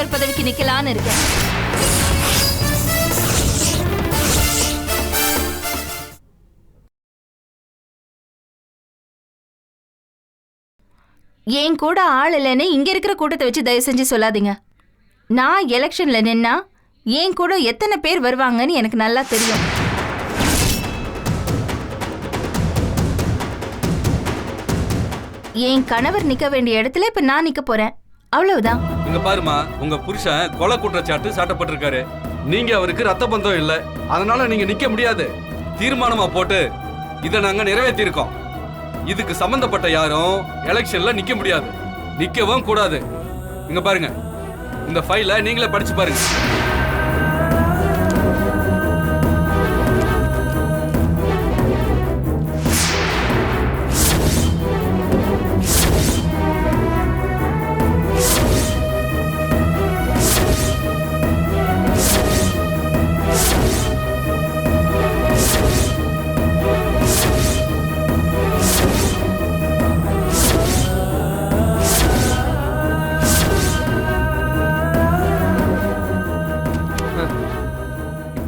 தலைவர் பதவிக்கு நிக்கலான்னு இருக்கேன். என் கூட ஆள் இல்லைன்னு இங்க இருக்கிற கூட்டத்தை வச்சு தயவு செஞ்சு சொல்லாதீங்க. நான் எலெக்ஷன்ல நின்னா என் கூட எத்தனை பேர் வருவாங்கன்னு எனக்கு நல்லா தெரியும். என் கணவர் நிக்க வேண்டிய இடத்துல இப்ப நான் நிக்க போறேன், அவ்வளவுதான். இங்க பாருமா, உங்க புருஷன் கொலை குற்றச்சாட்டு சாட்டப்பட்டிருக்காரு. நீங்க அவருக்கு ரத்த பந்தம் இல்ல, அதனால நீங்க நிக்க முடியாது. தீர்மானமா போட்டு இதை நாங்க நிறைவேற்றிருக்கோம். இதுக்கு சம்பந்தப்பட்ட யாரும் எலெக்ஷன்ல நிக்க முடியாது, நிக்கவும் கூடாது. இங்க பாருங்க, இந்த ஃபைலை நீங்களே படிச்சு பாருங்க.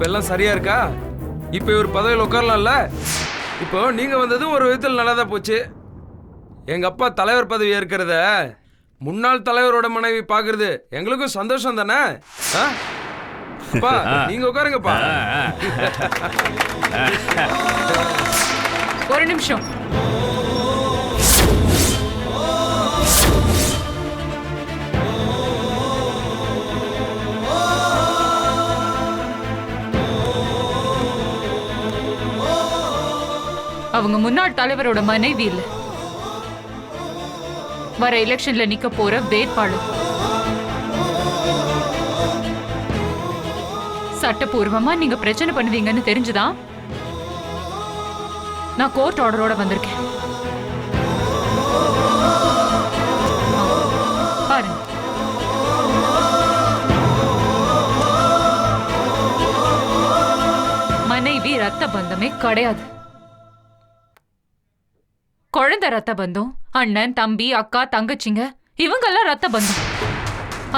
எல்லாம் சரியா இருக்கா? இப்போ ஒரு பதவியில் உட்காரலாம்ல? இப்போ நீங்க வந்ததும் ஒரு விதத்தில் நல்லா தான் போச்சு. எங்க அப்பா தலைவர் பதவி ஏற்கிறத முன்னாள் தலைவரோட மனைவி பாக்குறது எங்களுக்கும் சந்தோஷம் தானே? அப்பா நீங்க உட்காருங்கப்பா. ஒரு நிமிஷம். அவங்க முன்னாள் தலைவரோட மனைவி இல்ல, வர எலெக்ஷன்ல நிக்க போற வேட்பாளர். சட்டப்பூர்வமா நீங்க பிரச்சனை பண்ணுவீங்கன்னு தெரிஞ்சுதான் நான் கோர்ட் ஆர்டரோட வந்திருக்கேன். பாருங்க. மனைவி ரத்த பந்தமே கிடையாது, குழந்தை ரத்த பந்தம். அண்ணன், தம்பி, அக்கா, தங்கச்சிங்க இவங்கெல்லாம் ரத்த பந்தம்.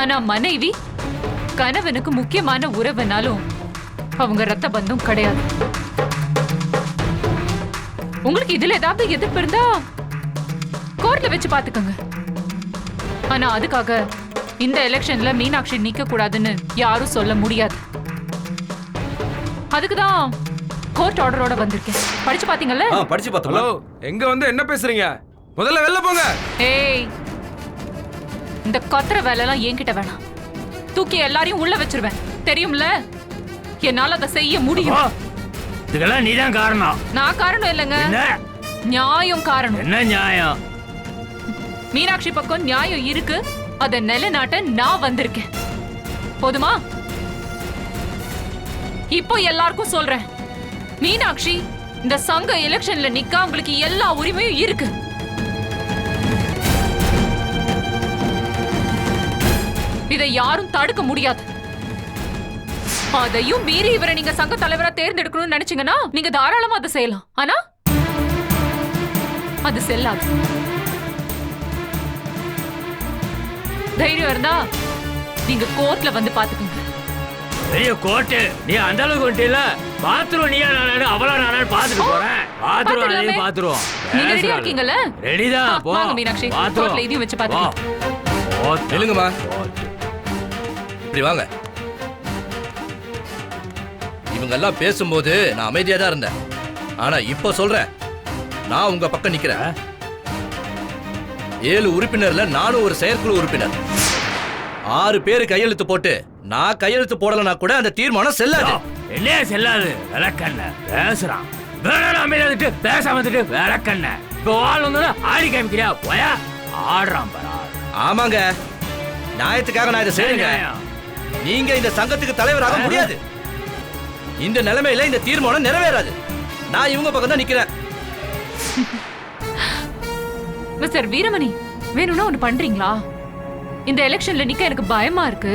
ஆனா மனைவி கணவனுக்கு முக்கியமான உறவுனாலும் அவங்க ரத்த பந்தம் கிடையாது. உங்களுக்கு இதுல ஏதாவது எதிர்ப்பு இருந்தா கோர்ட்ல வச்சு பாத்துக்கோங்க. ஆனா அதுக்காக இந்த எலெக்ஷன்ல மீனாட்சி நிக்க கூடாதுன்னு யாரும் சொல்ல முடியாது. அதுக்குதான் கோர்ட் ஆர்டரோட வந்திருக்கேன். படிச்சு பாத்தீங்கல்ல? படிச்சு பார்த்தோம். ஹலோ, எங்க வந்து என்ன பேசுறீங்க? முதல்ல வெளில போங்க. ஏய், இந்த கத்திர வேலை எல்லாம் என்கிட்ட வேணாம். தூக்கி எல்லாரையும் உள்ள வச்சிருவேன், தெரியும்ல? என்னால அதை செய்ய முடியும். இதுக்கெல்லாம் நீதான் காரணம். நான் காரணம் இல்லைங்க, நியாயம் காரணம். என்ன நியாயம்? மீனாட்சி பக்கம் நியாயம் இருக்கு, அதை நிலைநாட்ட நான் வந்திருக்கேன். போதுமா? இப்போ எல்லாருக்கும் சொல்றேன், மீனாட்சி இந்த சங்க எலெக்ஷன்ல நிக்க உங்களுக்கு எல்லா உரிமையும் இருக்கு. இதை யாரும் தடுக்க முடியாது. அதையும் மீறி இவரை நீங்க சங்க தலைவரா தேர்ந்தெடுக்கணும்னு நினைச்சீங்கன்னா நீங்க தாராளமா அதை செய்யலாம். ஆனா அது செல்லாது. தைரியம் இருந்தா நீங்க கோர்ட்ல வந்து பாத்துக்கோங்க. பெரிய கோர்ட்டு, நீ அந்த அளவுக்கு வந்துட்டீல. பாத்துருவோம், நீயா நானு அவளா நானு பாத்துட்டு போறேன். பாத்துருவோம், அதையும் பாத்துருவோம். நீங்க ரெடியா இருக்கீங்கல்ல? ரெடிதான். போ வாங்க மீனாட்சி, கோர்ட்ல இதையும் வச்சு பாத்துக்கலாம். எழுங்கம்மா, இப்படி வாங்க. இவங்க எல்லாம் பேசும்போது நான் அமைதியா தான் இருந்தேன். ஆனா இப்ப சொல்றேன், நான் உங்க பக்கம் நிக்கிறேன். 7 உறுப்பினர்ல நானும் ஒரு செயற்குழு உறுப்பினர். 6 பேரு கையெழுத்து போட்டு நான் கையெழுத்து போடலனா கூட அந்த தீர்மானம் செல்லாது. என்ன செல்லாது? விளக்கண்ண பேசுறான். வேணா அமைதிட்டு பேசாம வந்துட்டு விளக்கண்ண. இப்போ ஆள் வந்து ஆடி காமிக்கிறியா? போயா ஆடுறான் பாரு. ஆமாங்க, நியாயத்துக்காக நான் இதை செய்யுங்க. நீங்க இந்த சங்கத்துக்கு தலைவராக முடியாது. இந்த நிலைமையில இந்த தீர்மானம் நிறைவேறாது. நான் இவங்க பக்கம் தான் நிக்கிறேன். மிஸ்டர் வீரமணி, வேணும்னா ஒண்ணு பண்றீங்களா? இந்த எலெக்ஷன்ல நிக்க எனக்கு பயமா இருக்கு.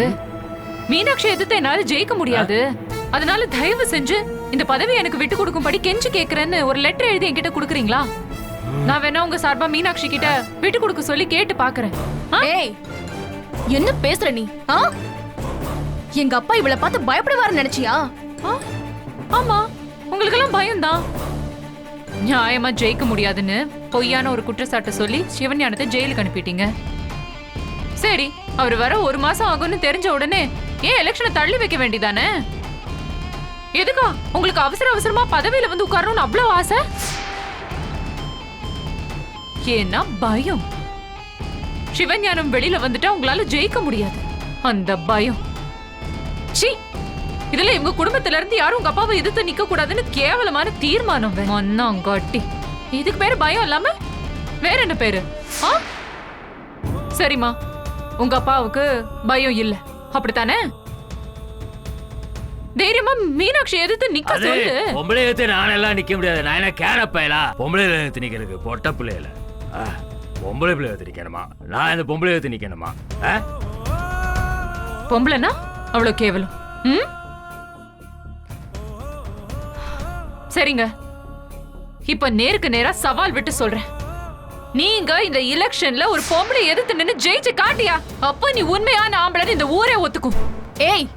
மீனாட்சி எதிர்த்து என்னால ஜெயிக்க முடியாது. அதனால தயவு செஞ்சு இந்த பதவி எனக்கு விட்டு கொடுக்கும்படி கெஞ்சி கேக்குறேன்னு ஒரு லெட்டர் எழுதி என்கிட்ட கொடுக்குறீங்களா? நான் வேணா உங்க சார்பா மீனாட்சி கிட்ட விட்டு கொடுக்க சொல்லி கேட்டு பாக்குறேன். ஏய், என்ன பேசுற நீ? எங்க அப்பா இவளை பார்த்து பயப்படுவாரு நினைச்சியா? ஆ? ஆமா, உங்களுக்கெல்லாம் பயம்தான். நியாயமா ஜெயிக்க முடியாதுன்னு பொய்யான ஒரு குற்றச்சாட்டை சொல்லி சிவஞானத்தை ஜெயிலுக்கு அனுப்பிட்டீங்க. சரி, அவர் வர 1 மாசம் ஆகும்னு தெரிஞ்ச உடனே ஏன் எலெக்ஷனை தள்ளி வைக்க வேண்டியதானே? எதுக்கா உங்களுக்கு அவசரமா பதவியில வந்து உட்காரணும்னு அவ்வளவு ஆசை? ஏன்னா பயம். சிவஞானம் வெளியில வந்துட்டா உங்களால ஜெயிக்க முடியாது, அந்த பயம். சீ, இதுல இவங்க குடும்பத்துல இருந்து யாரும் உங்க அப்பாவை எதிர்த்து நிக்க கூடாதுன்னு கேவலமான தீர்மானம். மண்ணாங்காட்டி, இதுக்கு பேரு பயம் இல்லாம வேற என்ன பேரு? சரிம்மா, உங்க அப்பாவுக்கு பயம் இல்ல, அப்படித்தானே? தைரியமா மீனாட்சி எதிர்த்து நிக்க சொல்லு. பொம்பளை எடுத்து நானெல்லாம் நிக்க முடியாது. நான் என்ன கேரப்பையலா? பொம்பளை எடுத்து நிக்கிறதுக்கு பொட்ட பிள்ளையில பொம்பளை பிள்ளை எடுத்து நிக்கணுமா? நான் இந்த பொம்பளை எடுத்து நிக்கணுமா? பொம்பளைனா அவ்வளவு கேவலம். சரிங்க, இப்ப நேருக்கு நேரா சவால் விட்டு சொல்றேன். நீங்க இந்த எலெக்ஷன்ல ஒரு பொம்பளை எதிர்த்து நின்னு ஜெயிச்சு காட்டியா, அப்ப நீ உண்மையான ஆம்பளை இந்த ஊரே ஒத்துக்கும். ஏய்,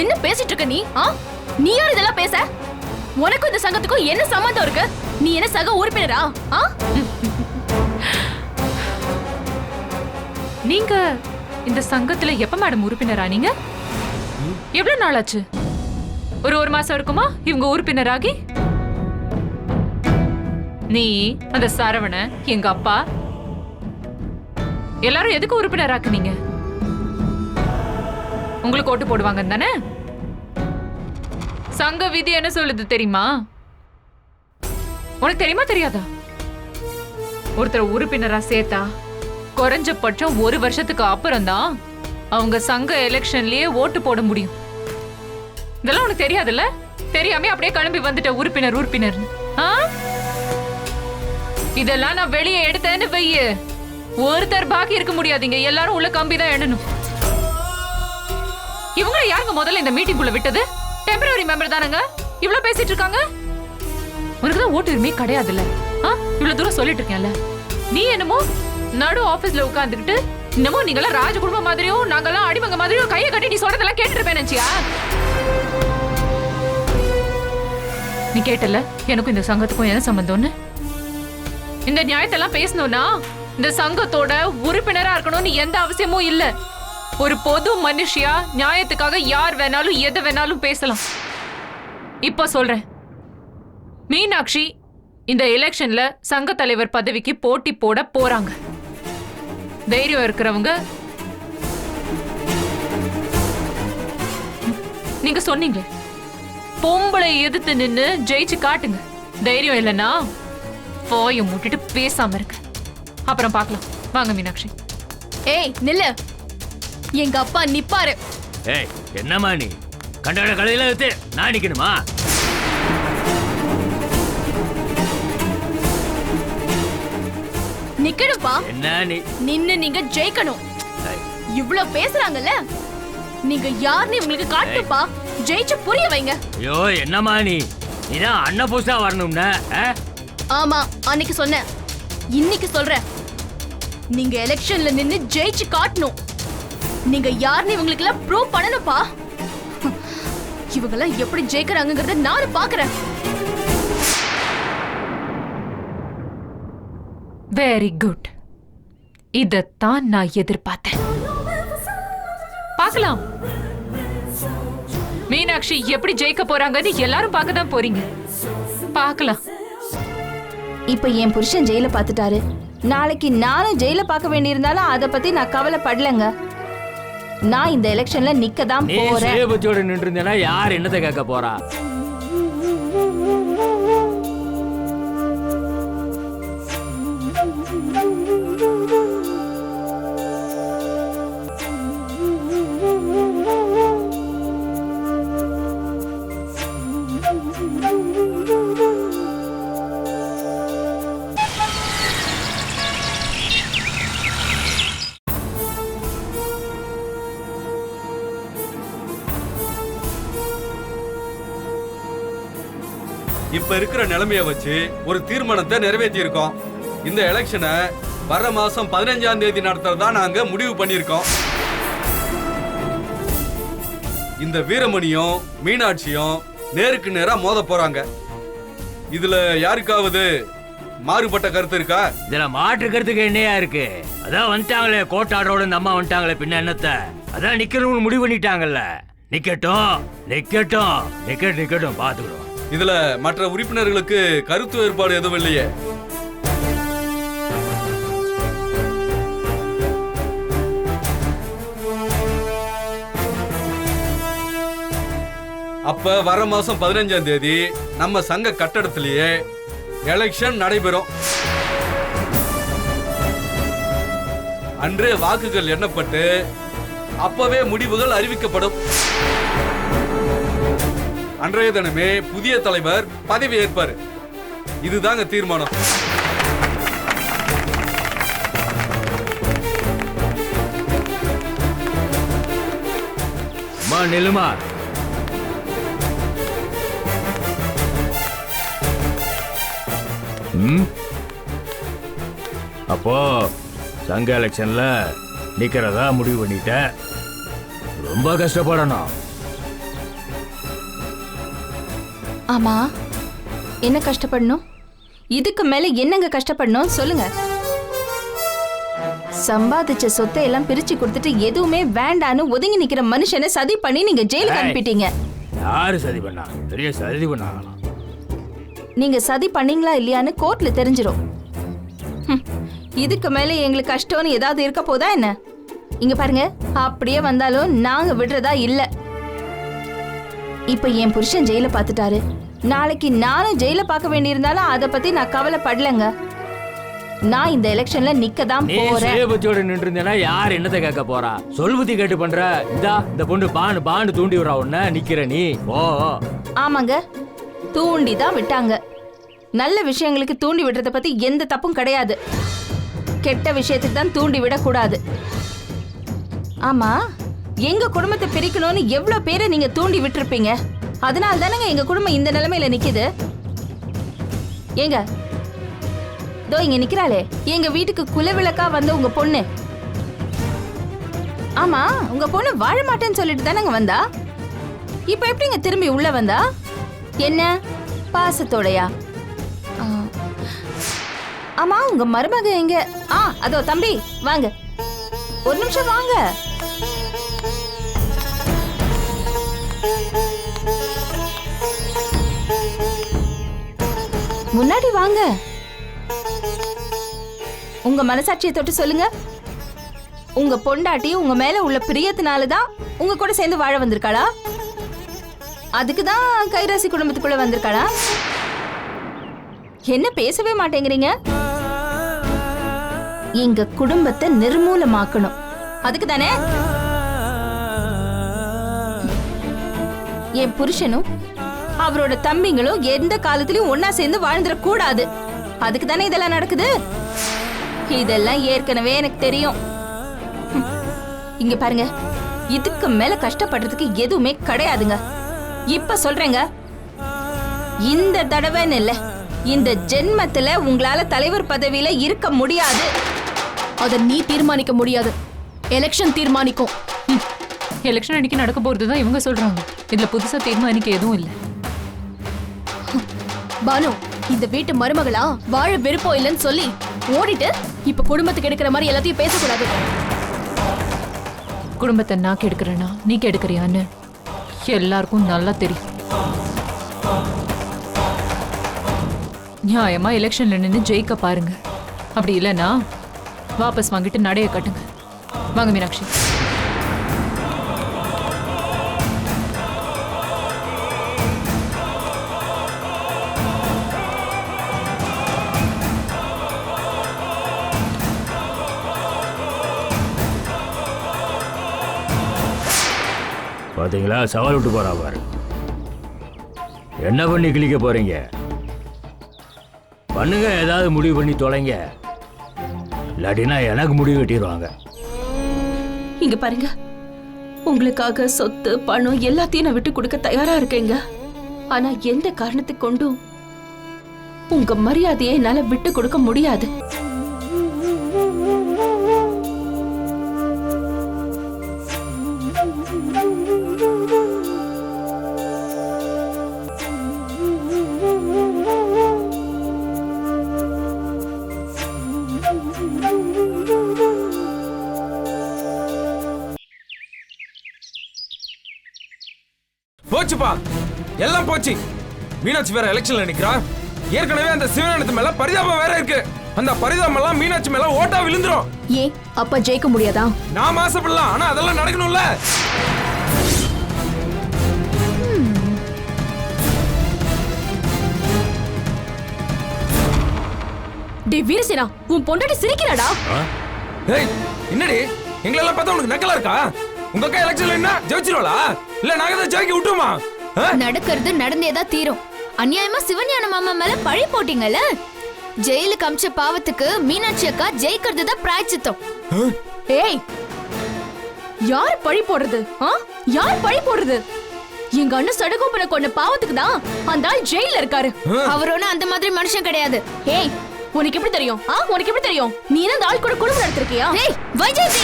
என்ன பேசிட்டு இருக்க நீ? நீ யார் இதெல்லாம் பேச? உனக்கும் இந்த சங்கத்துக்கும் என்ன சம்பந்தம் இருக்கு? நீ என்ன சக உறுப்பினரா? நீங்க இந்த சங்கத்துல எப்ப மேடம் உறுப்பினரா? நீங்க எவ்வளவு நாள் ஆச்சு? ஒரு மாசம் இருக்குமா இவங்க உறுப்பினராகி? நீ, அந்த சரவண, எங்க அப்பா எல்லாரும் எதுக்கு உறுப்பினராக்குனீங்க? உங்களுக்கு ஓட்டு போடுவாங்க தானே? சங்க விதி என்ன சொல்லுது தெரியுமா? உனக்கு தெரியுமா தெரியாதா? ஒருத்தர் உறுப்பினரா சேர்த்தா குறைஞ்சபட்சம் 1 வருஷத்துக்கு அப்புறம் தான் அவங்க சங்க எலெக்ஷன்லயே ஓட்டு போட முடியும். இதெல்லாம் உனக்கு தெரியாதுல்ல? தெரியாம அப்படியே கிளம்பி வந்துட்ட உறுப்பினர். இதெல்லாம் நான் வெளியே எடுத்தேன்னு வைய, ஒருத்தர் பாக்கி இருக்க முடியாதீங்க, எல்லாரும் உள்ள கம்பிதான் எண்ணணும். இவங்க யாருங்க முதல்ல இந்த மீட்டிங் குள்ள விட்டது? டெம்பரரி மெம்பர் தானங்க, இவ்வளவு பேசிட்டு இருக்காங்க. உனக்குதான் ஓட்டு உரிமை கிடையாதுல்ல? இவ்வளவு தூரம் சொல்லிட்டு இருக்கேன்ல. நீ என்னமோ நடு ஆபீஸ்ல உட்கார்ந்துக்கிட்டு என்னமோ நீங்களாம் ராஜ குடும்பம் மாதிரியும் நாங்கெல்லாம் அடிமங்க மாதிரியும் கையை கட்டி நீ சொல்றதெல்லாம் கேட்டுட்டு இருப்பேன் நினைச்சியா? நீ கேட்டல எனக்கும் இந்த சங்கத்துக்கும் என்ன சம்பந்தம்னு? இந்த நியாயத்தெல்லாம் பேசணும்னா இந்த சங்கத்தோட உறுப்பினரா இருக்கணும்னு எந்த அவசியமும் இல்ல. ஒரு பொது மனுஷியா நியாயத்துக்காக யார் வேணாலும் எதை வேணாலும் பேசலாம். இப்ப சொல்றேன், மீனாட்சி இந்த எலெக்ஷன்ல சங்க தலைவர் பதவிக்கு போட்டி போட போறாங்க. தைரியம் இருக்கிறவங்க, நீங்க சொன்னீங்க பொம்பளை எதிர்த்து நின்னு ஜெயிச்சு காட்டுங்க. தைரியம் இல்லைன்னா போய மூட்டிட்டு பேசாம இருக்க, அப்புறம் பார்க்கலாம். வாங்க மீனாட்சி. ஏய் நில்லு, எங்க அப்பா நிப்பாரு. ஏய், என்னம்மா நீ கண்டாட கடையில எடுத்து நான் நிக்கணுமா? நிக்கணும்பா. என்ன நீ நின்னு நீங்க ஜெயிக்கணும். இவ்ளோ பேசுறாங்கல்ல, நீங்க யாருன்னு உங்களுக்கு காட்டுப்பா. ஜெயிச்சு புரிய வைங்க. ஐயோ, என்னம்மா நீதான் அண்ணன் புதுசா வரணும்னா? ஆமா, அன்னைக்கு சொன்னேன், இன்னைக்கு சொல்றேன். நீங்க எலெக்ஷன்ல நின்னு ஜெயிச்சு காட்டணும். நீங்க யாருன்னு இவங்களுக்கு எல்லாம் ப்ரூவ் பண்ணணும்ப்பா. இவங்க எல்லாம் எப்படி ஜெயிக்கிறாங்கங்கறத நானும் பாக்குறேன். வெரி குட், இதத்தான் நான் எதிர்பார்த்தேன். பார்க்கலாம் மீனாட்சி எப்படி ஜெயிக்க போறாங்கன்னு எல்லாரும் பார்க்க தான் போறீங்க. பார்க்கலாம். இப்ப என் புருஷன் ஜெயில பாத்துட்டாரு, நாளைக்கு நானும் ஜெயில பார்க்க வேண்டியிருந்தாலும் அதை பத்தி நான் கவலைப்படலங்க. நான் இந்த எலெக்ஷன்ல நிக்க தான் போறேன். சுயபுத்தியோட நின்று இருந்தேன்னா யார் என்னத்தை கேட்க போறா? இப்ப இருக்கிற நிலைமைய வச்சு ஒரு தீர்மானத்தை நிறைவேற்றி இருக்கோம். இந்த எலெக்ஷனை வர மாசம் 15ஆம் தேதி நடத்துறதா நாங்க முடிவு பண்ணிருக்கோம். இந்த வீரமணியும் மீனாட்சியும் நேருக்கு நேரா மோத போறாங்க. இதுல யாருக்காவது மாறுபட்ட கருத்து இருக்கா? இதுல மாற்றுக்கிறதுக்கு என்னையா இருக்கு? அதான் வந்துட்டாங்களே கோட்டாரோட இந்த அம்மா வந்துட்டாங்களே, பின்ன என்னத்த? அதான் நிக்கணும்னு முடிவு பண்ணிட்டாங்கல்ல. நிக்கட்டும் நிக்கட்டும் நிக்கட்டும் பாத்துக்கிறோம். இதுல மற்ற உறுப்பினர்களுக்கு கருத்து வேறுபாடு எதுவும் இல்லையே? அப்ப வர மாசம் 15ஆம் தேதி நம்ம சங்க கட்டடத்திலேயே எலெக்ஷன் நடைபெறும். அன்றே வாக்குகள் எண்ணப்பட்டு அப்பவே முடிவுகள் அறிவிக்கப்படும். அன்றைய தினமே புதிய தலைவர் பதவி ஏற்பாரு. இதுதாங்க தீர்மானம். நிலுமா அப்போ சங்க எலெக்ஷன்ல நிக்கிறதா முடிவு பண்ணிட்ட. ரொம்ப கஷ்டப்படணும். ஆமா, என்ன கஷ்டப்படணும்? இதுக்கு மேல என்னங்க கஷ்டப்படணும் சொல்லுங்க. சம்பாதிச்ச சொத்தை எல்லாம் பிரிச்சு கொடுத்துட்டு எதுவுமே வேண்டான்னு ஒதுங்கி நிக்கிற மனுஷனை சதி பண்ணி நீங்க ஜெயிலுக்கு அனுப்பிட்டீங்க. யாரு சதி பண்ணா? பெரிய சதி பண்ணாங்களா? நீங்க சதி பண்ணீங்களா இல்லையான்னு கோர்ட்ல தெரிஞ்சிரும். இதுக்கு மேல எங்களுக்கு கஷ்டம்னு ஏதாவது இருக்க போதா என்ன? இங்க பாருங்க, அப்படியே வந்தாலும் நாங்க விடுறதா இல்ல. இப்ப என் புருஷன் ஜெயில பாத்துட்டாரு. நாளைக்கு நானும் ஜெயில பார்க்க வேண்டியிருந்தாலும் அதை பத்தி நான் கவலைப்படலங்க. நான் இந்த எலெக்ஷன்ல நிக்க தான் போறேன். சுயபுத்தியோட நின்று இருந்தேன்னா யார் என்னத்தை கேட்க போறா? சொல்புத்தி கேட்டு பண்ற. இந்த பொண்ணு பாண்டு தூண்டி விடுறா உன்ன. நிக்கிற நீ ஓ. ஆமாங்க, தூண்டி தான் விட்டாங்க. நல்ல விஷயங்களுக்கு தூண்டி விடுறத பத்தி எந்த தப்பும் கிடையாது. கெட்ட விஷயத்துக்கு தான் தூண்டி விடக்கூடாது. ஆமா, எங்க குடும்பத்தை பிரிக்கணும்னு எவ்வளவு பேரை நீங்க தூண்டி விட்டுருப்பீங்க. அதனால தானங்க எங்க குடும்பம் இந்த நிலைமையில நிக்குது. ஏங்க, தோ இங்க நிக்கிறாளே எங்க வீட்டுக்கு குலவிளக்கா வந்த உங்க பொண்ணு. ஆமா, உங்க பொண்ணு வாழ மாட்டேன்னு சொல்லிட்டு தானங்க வந்தா. இப்ப எப்படிங்க திரும்பி உள்ள வந்தா? என்ன பாசத்தோடையா? ஆமா, உங்க மருமக எங்க? அதோ தம்பி, வாங்க ஒரு நிமிஷம் வாங்க. முன்னாடி வாங்க. உங்க மனசாட்சியை தொட்டு சொல்லுங்க. உங்க பொண்டாட்டி உங்க மேல உள்ள பிரியத்தினாலதான் உங்க கூட சேர்ந்து வாழ வந்திருக்காளா? அதுக்குதான் கைராசி குடும்பத்துக்குள்ள வந்திருக்காளா? என்ன பேசவே மாட்டேங்கிறீங்க? எங்க குடும்பத்தை நிர்மூலமாக்கணும், அதுக்கு தானே? என் புருஷனும் அவரோட தம்பிங்களும் எந்த காலத்திலயும் ஒன்னா சேர்ந்து வாழ்ந்துட கூடாது, அதுக்கு தானே இதெல்லாம் நடக்குது. இதெல்லாம் ஏற்கனவே எனக்கு தெரியும். இங்க பாருங்க, இதுக்கு மேல கஷ்டப்படுறதுக்கு எதுவுமே கிடையாதுங்க. இப்ப சொல்றேங்க, இந்த தடவைன்னு இல்ல, இந்த ஜென்மத்துல உங்களால தலைவர் பதவியில இருக்க முடியாது. அத நீ தீர்மானிக்க முடியாது, எலெக்ஷன் தீர்மானிக்கும். எலெக்ஷன் அன்னைக்கு நடக்க போறதுதான் இவங்க சொல்றாங்க. இதுல புதுசா தீர்மானிக்க எதுவும் இல்ல. பானு, இந்த வீட்டு மருமகளா வாழ விருப்பம் இல்லைன்னு சொல்லி ஓடிட்டு இப்ப குடும்பத்துக்கு எடுக்கிற மாதிரி எல்லாத்தையும் பேசக்கூடாது. குடும்பத்தை நான் கெடுக்கிறேன்னா நீ கெடுக்கிறியான்னு எல்லாருக்கும் நல்லா தெரியும். நியாயமா எலெக்ஷன்ல நின்று ஜெயிக்க பாருங்க. அப்படி இல்லைன்னா வாபஸ் வாங்கிட்டு நடைய கட்டுங்க. வாங்க மீனாட்சி. பாத்தீங்களா, சவால் விட்டு போறா பாரு. என்ன பண்ணி கிளிக்க போறீங்க? பண்ணுங்க, ஏதாவது முடிவு பண்ணி தொலைங்க. இல்லாட்டினா எனக்கு முடிவு கட்டிடுவாங்க. இங்க பாருங்க, உங்களுக்காக சொத்து பணம் எல்லாத்தையும் நான் விட்டு கொடுக்க தயாரா இருக்கேங்க. ஆனா எந்த காரணத்தை கொண்டும் உங்க மரியாதையை என்னால விட்டு கொடுக்க முடியாது. போச்சுப்பா, எல்லாம் போச்சு. மீனாட்சி வேற எலெக்ஷன்ல நிக்கிறா. ஏற்கனவே அந்த சிவஞானத்து மேல பரிதாபம் வேற இருக்கு. அந்த பரிதாபம் எல்லாம் மீனாட்சி மேல ஓட்டா விழுந்துரும். ஏன் அப்பா ஜெயிக்க முடியாதா? நாம ஆசைப்படலாம், ஆனா அதெல்லாம் நடக்கணும்ல. டேய் வீரசேனா, உன் பொண்டாட்டி சிரிக்கிறாடா. ஏய், என்னடி எங்களெல்லாம் பார்த்தா உனக்கு நக்கலா இருக்கா? உங்க அக்கா எலெக்ஷன்ல என்ன ஜெயிச்சிருவாளா? இல்ல நாங்க தான் ஜெயிக்க விட்டுமா? நடக்கிறது நடந்தேதான் தீரும். அநியாயமா சிவஞான மாமா மேல பழி போட்டீங்கல்ல. ஜெயிலுக்கு அமிச்ச பாவத்துக்கு மீனாட்சி அக்கா ஜெயிக்கிறது தான் பிராய்ச்சித்தம். ஏய், யார் பழி போடுறது? யார் பழி போடுறது? எங்க அண்ணன் சடகோபனை கொண்ட பாவத்துக்கு தான் அந்த ஆள் ஜெயில இருக்காரு. அவர் ஒன்னும் அந்த மாதிரி மனுஷன் கிடையாது. ஏய், உனக்கு எப்படி தெரியும்? உனக்கு எப்படி தெரியும்? நீ என்ன அந்த ஆள் கூட குடும்பம் நடத்திருக்கியா? ஏய் வைஜெயந்தி,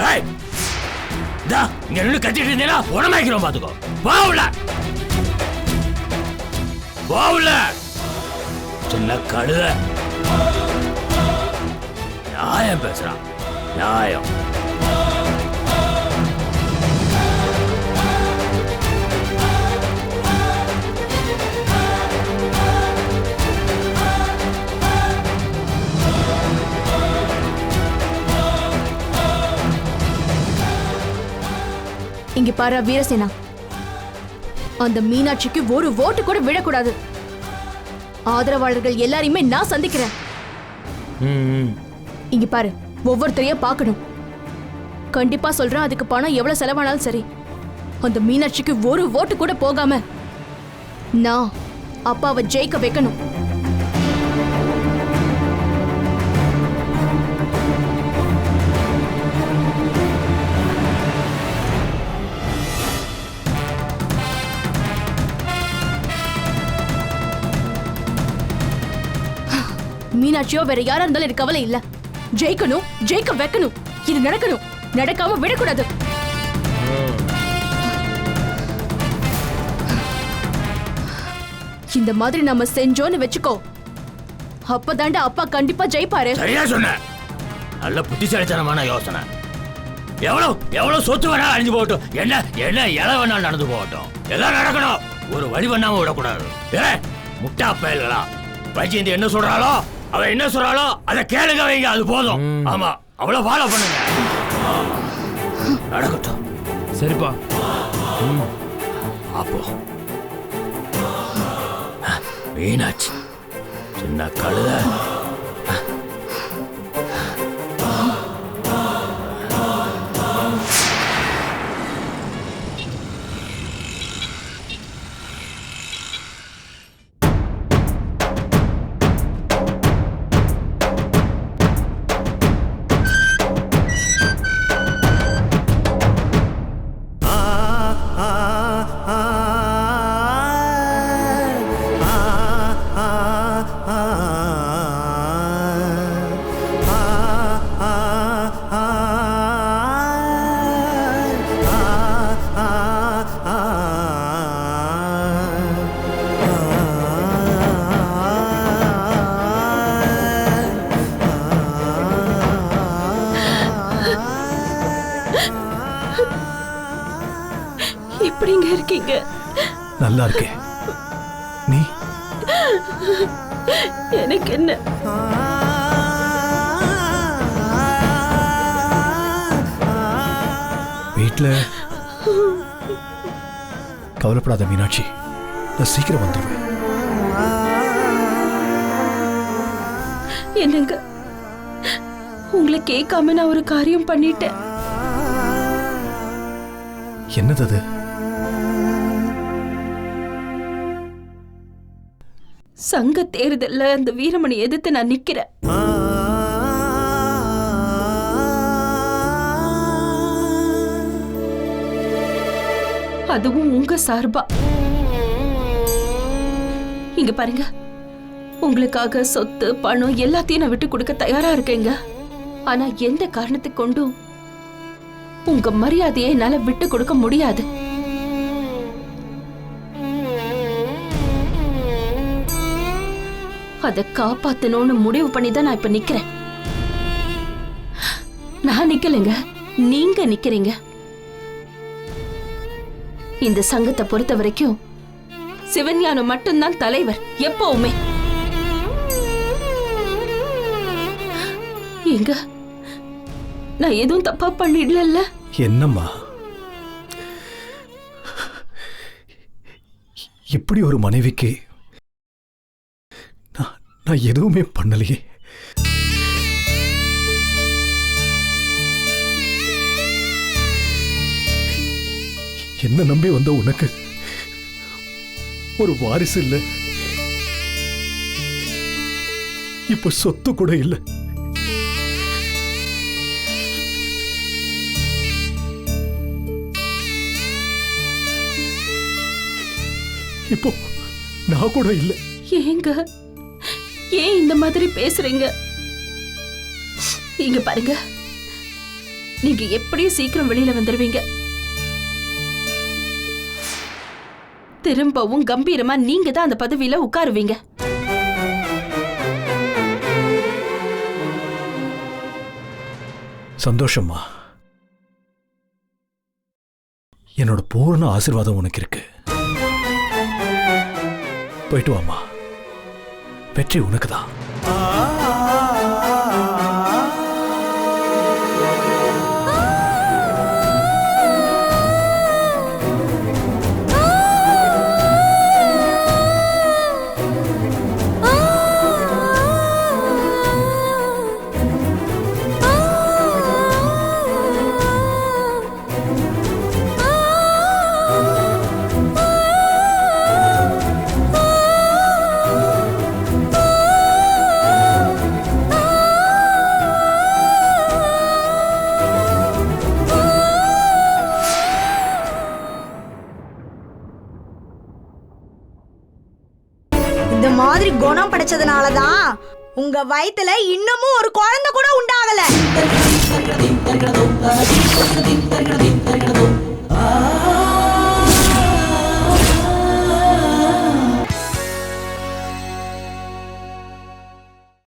ஏய், டா, இங்க நின்னு கத்திட்டு இருந்தேனா உடமாக்கிறோம் பாத்துக்கோ. போவுல போவுல சின்ன கழுத. நியாயம் பேசுறான், நியாயம். இங்க பாரு வீரசேனா, அந்த மீனாட்சிக்கு ஒரு ஓட்டு கூட விடக்கூடாது. ஆதரவாளர்கள் எல்லாரையுமே நான் சந்திக்கிறேன். இங்க பாரு, ஒவ்வொருத்தரையா பார்க்கணும். கண்டிப்பா சொல்றேன், அதுக்கு பணம் எவ்வளவு செலவானாலும் சரி, அந்த மீனாட்சிக்கு ஒரு ஓட்டு கூட போகாம நான் அப்பாவை ஜெயிக்க வைக்கணும். மீனாட்சியோ வேற யாரா இருந்தாலும் எனக்கு கவலை இல்ல. ஜெயிக்கணும், ஜெயிக்க வைக்கணும். இது நடக்கணும், நடக்காம விடக்கூடாது. இந்த மாதிரி நம்ம செஞ்சோன்னு வெச்சுக்கோ, அப்பதாண்டா அப்பா கண்டிப்பா ஜெயிப்பாரு. சரியா சொன்ன, நல்ல புத்திசாலித்தனமான யோசனை. எவ்வளவு எவ்வளவு சொத்து வேணா அழிஞ்சு போகட்டும், என்ன என்ன இலை வேணா நடந்து போகட்டும், எல்லாம் நடக்கணும். ஒரு வழி பண்ணாம விடக்கூடாது. முட்டா பயல்களா, வைஜெயந்தி என்ன சொல்றாளோ, அவ என்ன சொல்றாளோ அதை கேளுங்க வைங்க, அது போதும். ஆமா, அவ்வளவு ஃபாலோ பண்ணுங்க. நடக்கட்டும். சரிப்பா. அப்போ மீனாட்சி சின்ன கழுத. எப்படிங்க இருக்கீங்க? நல்லா இருக்கேன். நீ? எனக்கு என்ன, வீட்ல கவலைப்படாத மீனாட்சி, நான் சீக்கிரம் வந்துடுவேன். என்னங்க, உங்களை கேட்காம நான் ஒரு காரியம் பண்ணிட்டேன். என்னது அது? சங்க தேர்தல்ல அந்த வீரமணி எதிர்த்து நான் நிக்கிறேன். அதுவும் உங்க சார்பா. இங்க பாருங்க, உங்களுக்காக சொத்து பணம் எல்லாத்தையும் நான் விட்டு கொடுக்க தயாரா இருக்கேங்க. ஆனா எந்த காரணத்தை கொண்டும் உங்க மரியாதையை என்னால விட்டு கொடுக்க முடியாது. அதை காப்பாத்தணும்னு முடிவு பண்ணி தான் நான் இப்ப நிக்கிறேன். நான் நிக்கலைங்க, நீங்க நிக்கிறீங்க. இந்த சங்கத்தை பொறுத்த வரைக்கும் சிவஞானம் மட்டும்தான் தலைவர் எப்பவுமே. எங்க நான் எதுவும் தப்பா பண்ணிடல? என்னம்மா இப்படி ஒரு மனைவிக்கு நான் எதுவுமே பண்ணலையே. என்ன நம்பி வந்த உனக்கு ஒரு வாரிசு இல்லை, இப்ப சொத்து கூட இல்லை. இப்போ நான் கூட இல்லை. ஏங்க ஏன் இந்த மாதிரி பேசுறீங்க? இங்க பாருங்க, நீங்க எப்படியும் சீக்கிரம் வெளியில வந்துருவீங்க. திரும்பவும் கம்பீரமா நீங்க தான் அந்த பதவியில உட்காருவீங்க. சந்தோஷமா, என்னோட பூர்ண ஆசீர்வாதம் உனக்கு இருக்கு. போயிட்டு வாமா, வெற்றி உனக்கு தான். இந்த மாதிரி குணம் படைச்சதுனாலதான் உங்க வயித்துல இன்னமும் ஒரு குழந்தை கூட உண்டாகல.